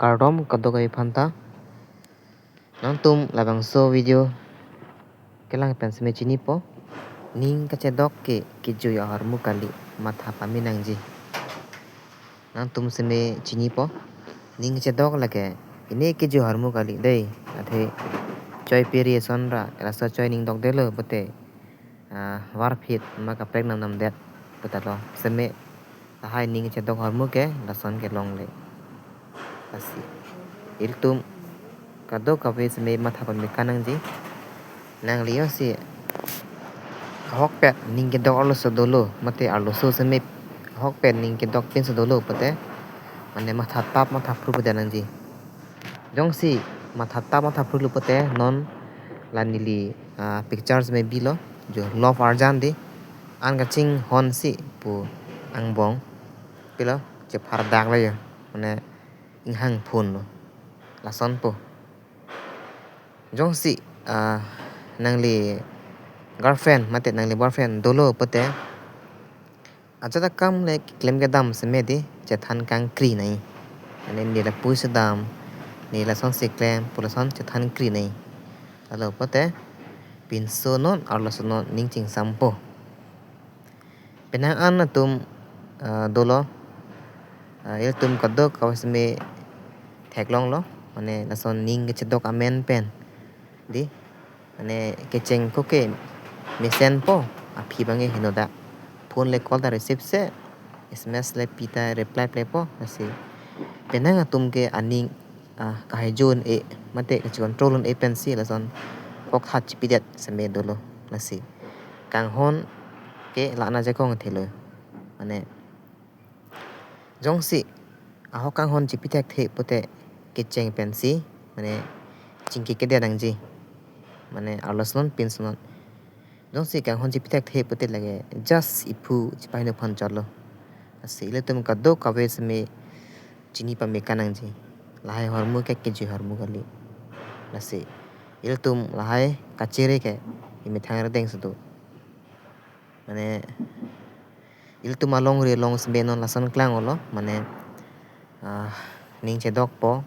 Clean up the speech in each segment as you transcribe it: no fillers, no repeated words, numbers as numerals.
Kardom kadogai phanta nang tum labang so video kelang pen sme chini po ning kachedok ke kijo ya harmu kali matha paminangji nang tum sme chini po ning kachedok lage ini kijo harmu kali dei athe choi peri sonra rasa choi ning dok delo bote war phit ma ka prek nam det potalo sme hai ning kachedok harmu ke lason ke long le asi iltum kado kawe sme matha pa mekanang ji nang liyo si hok pet ning ke dok alo sodolo mate alo so sme hok pet ning ke dok pin sodolo pate mane matha tap matha pru pate nang ji jong si matha tap matha pru pate non lanili pictures me bilo jo love arjan di an ka ching hon si pu angbong pilo je phar dak la yo mane inghang phun lason po jong si nangli girlfriend mate nangli boyfriend dolo pate ajata kam le klem ke dam sme di je than kang kri nai ane ni la pui sedam ni la son se klem pulason je than kri nai alo pate pin so non arlo so non ning ching sampo penang an tum dolo il tum kadok kawsme theklong lo mane lason ning ke chedok amen pen di ane kecheng ko ke mesen po aphi bange hinoda phone le call da receive se sms le pita reply ple po asi penang atum ke aning kai jon e mate control on e pen si lason ok hat chipidet sme dolo lasi kang hon ke la na je kong thelo ane jong si ahok kang hon chipitek the pote kecheng pen si mane chingki ke de dang ji mane arloson pinson jong si kang hon chipitek the pote lage just ipu chipai no phon chalo asi le tum kaddo kawe sme chini pa mekanang ji lahai hormu ke ji hormu gali lasi il tum lahai kachere ke imi thang deng sudo mane il tum along re long sme non lason klang olo mane ning che dok po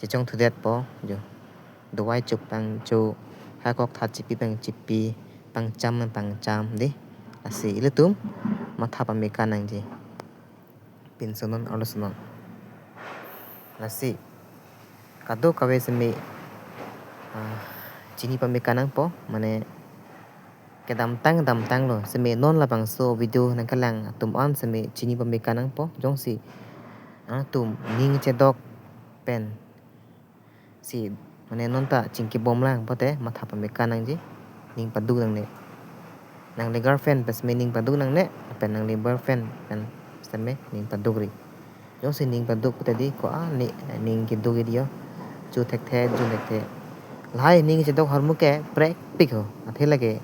che chong thudet po jo dowai chup pang chu ha kok that chipi pang chipi pang cham di asi il tum matha pa mekanang ji pin sonon olosonon lasi kado kawe sme chini pa mekanang po mane ke dam tang lo sme non la bang so video na kalang tum an sme chini pa mekanang po jong si tum ning che dok pen si mane non ta chingki bom lang pote matha pa mekanang ji ning padu nang le girlfriend pas me ning padu nang ne pen nang le boyfriend pen sme ning padu ri jong si ning padu pote di ko ni ning ki du dio chu thek the ju nek the lai ning che dok harmu ke prek pik ho athe lage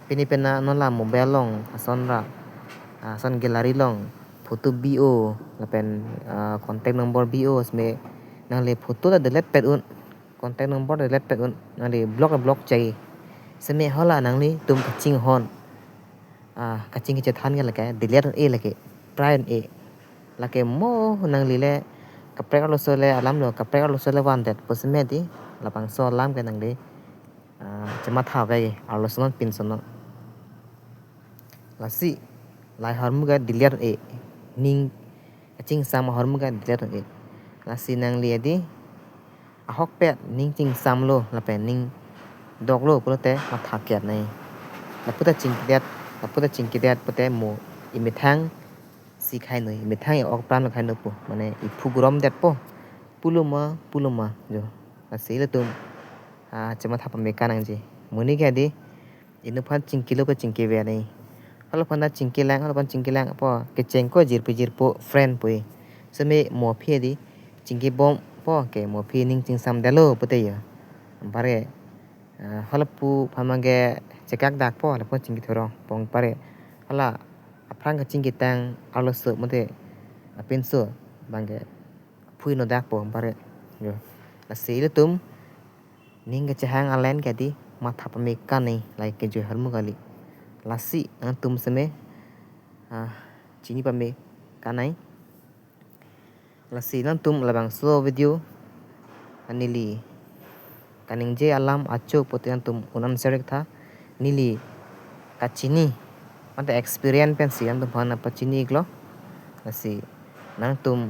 pini pena non la mobile long ason ra son gallery long photo bo la pen contact number bo sme nang le photo la delete pet un contact number delete pet un nang le block chai sme hola nang le tum kaching hon kaching che than ga lage delete e lage pride e lage mo nang le kaprek lo so le alam lo kaprek lo so le wan det posme di la bang so lam ke nang le chama tha ga alo son pin son lasi lai harmu ga delete e ning kaching sam harmu ga delete e lasi nang le di ahok pet ning ching sam lo la pen ning dok lo pote matha ket nai la puta ching kidet pote mo imithang si khai noi imithang ok pran khai no po mane iphugurom det po puluma jo asi le tum chama tha pa mekanang ji muni ga di inu phan chingkilo pa chingke ve nai halo phana chingke lang po ke cheng ko jir po friend pui sme mo phe di chingke bom po ke mo phe ning ching sam dalo pote ya bare halo pu phamage chekak dak po la po chingki thoro pong pare hala aprang ka chingki tang alo so mote apin so bangge phui no dak po bare yo la se tum ning ga chahang alen ke di matha pa mekani lai ke jo harmu gali lasi tum sme chini pa me kanai Lasi nantum labang so video anili kaning je alam achuk pote antum unan serek tha nili kachini mante experience pensi antum hana pachini glo lasi nantum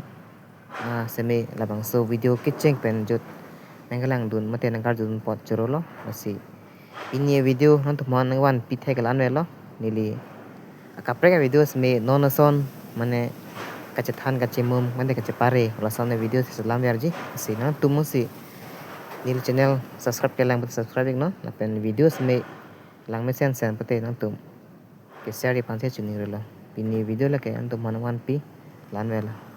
seme labang so video kitcheng pen jut nanggalang dun mate nangkar dun pot chorolo lasi ini video nantum hana wan pithe galan velo nili kaprek video sme nonason mane kacethan kacemum mande kacepare rasan video selam yarji si nantum musi nil channel subscribe ke lang subscribe no lapen video sme lang me sen pate nantum ke share panse chuni rela pini video la ke antum manawan pi lan vela